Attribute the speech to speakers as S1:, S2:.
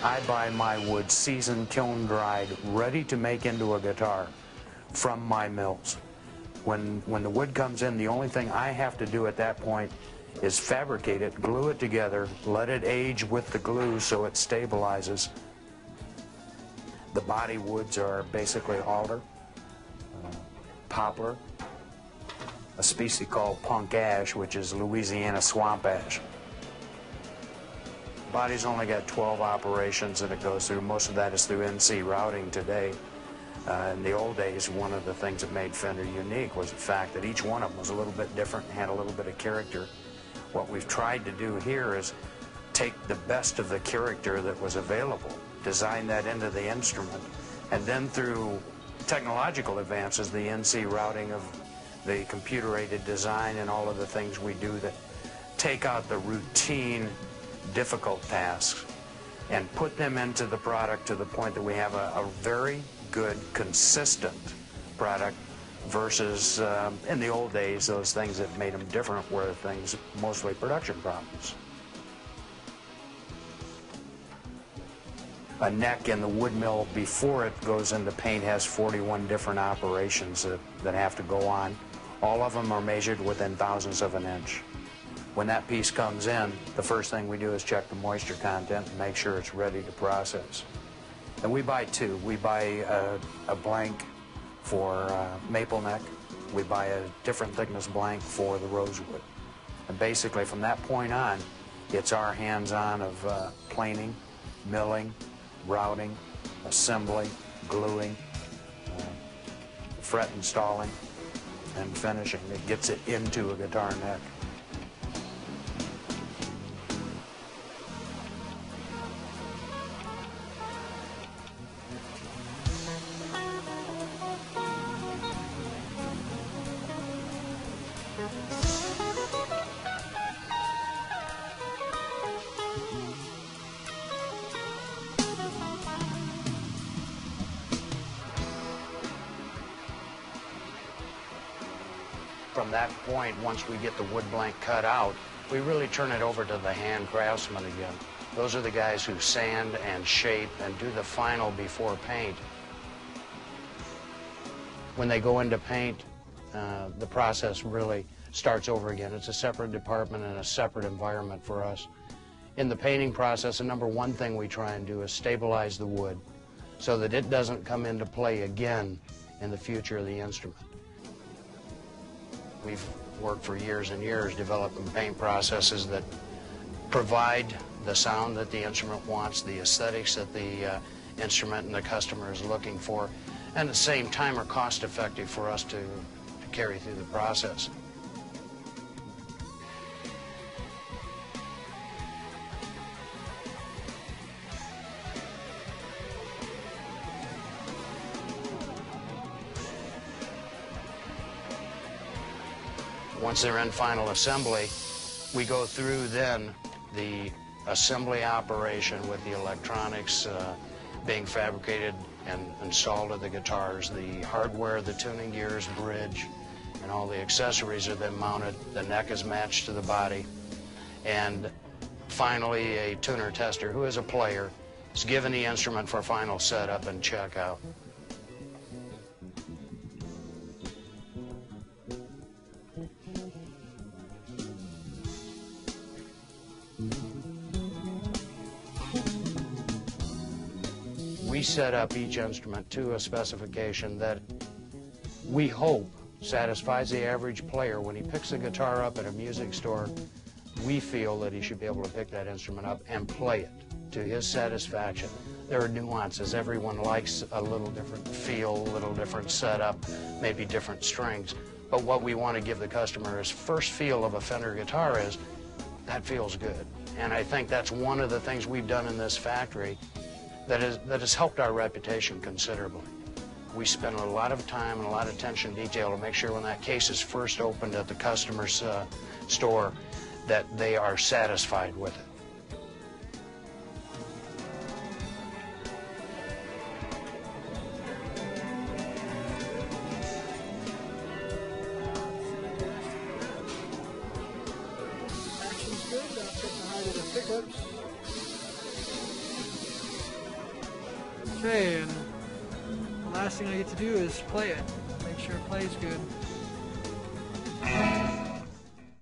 S1: I buy my wood seasoned, kiln dried, ready to make into a guitar from my mills. When the wood comes in, the only thing I have to do at that point is fabricate it, glue it together, let it age with the glue so it stabilizes. The body woods are basically alder, poplar, a species called punk ash, which is Louisiana swamp ash. Body's only got 12 operations that it goes through. Most of that is through NC routing today. In the old days, one of the things that made Fender unique was the fact that each one of them was a little bit different and had a little bit of character. What we've tried to do here is take the best of the character that was available, design that into the instrument, and then through technological advances, the NC routing of the computer-aided design and all of the things we do that take out the routine, difficult tasks and put them into the product to the point that we have a very good, consistent product versus in the old days, those things that made them different were things, mostly production problems. A neck in the wood mill before it goes into paint has 41 different operations that have to go on. All of them are measured within thousandths of an inch. When that piece comes in, the first thing we do is check the moisture content and make sure it's ready to process. And we buy two. We buy a blank for maple neck. We buy a different thickness blank for the rosewood. And basically from that point on, it's our hands-on of planing, milling, routing, assembly, gluing, fret installing, and finishing. It gets it into a guitar neck. From that point, once we get the wood blank cut out, we really turn it over to the hand craftsman again. Those are the guys who sand and shape and do the final before paint. When they go into paint, the process really starts over again. It's a separate department and a separate environment for us. In the painting process, the number one thing we try and do is stabilize the wood so that it doesn't come into play again in the future of the instrument. We've worked for years and years developing paint processes that provide the sound that the instrument wants, the aesthetics that the instrument and the customer is looking for, and at the same time are cost effective for us to carry through the process. Once they're in final assembly, we go through then the assembly operation with the electronics being fabricated and installed to the guitars. The hardware, the tuning gears, bridge, and all the accessories are then mounted. The neck is matched to the body. And finally, a tuner tester, who is a player, is given the instrument for final setup and checkout. We set up each instrument to a specification that we hope satisfies the average player. When he picks a guitar up at a music store, we feel that he should be able to pick that instrument up and play it to his satisfaction. There are nuances. Everyone likes a little different feel, a little different setup, maybe different strings. But what we want to give the customer is first feel of a Fender guitar is, that feels good. And I think that's one of the things we've done in this factory that has helped our reputation considerably. We spend a lot of time and a lot of attention to detail to make sure when that case is first opened at the customer's store that they are satisfied with it.
S2: Action's good, I'll check the height of the pickups. Okay, and the last thing I get to do is play it. Make sure it plays good.